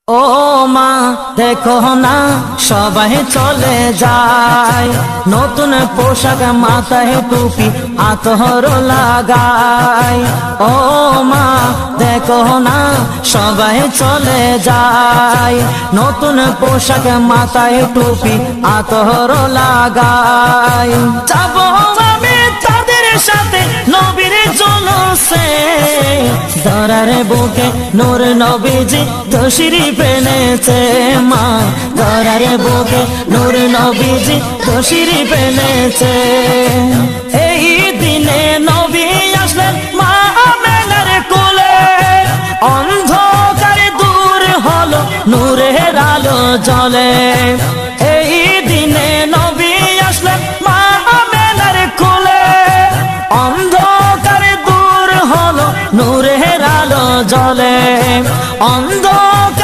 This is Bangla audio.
ও মা দেখো না সবাই চলে যায়, নতুন পোশাক মাথায় টুপি আতর লাগায়। ও মা দেখো না সবাই চলে যায়, নতুন পোশাক মাথায় টুপি আতর লাগায়। যাব আমি তাদের সাথে নবীর জলসে, ধরার বুকে নূর নবীজি তশরিফ এনেছে। মা ধরার বুকে নূর নবীজি তশরিফ এনেছে। এই দিনে নবী আসলেন মা আমেনার কোলে, অন্ধকার দূর হলো নূরের আলো জ্বলে। এই দিনে নবী আসলেন মা আমেনার কোলে, অন্ধকার দূর হলো নূরের আলো জ্বলে। অন্ধ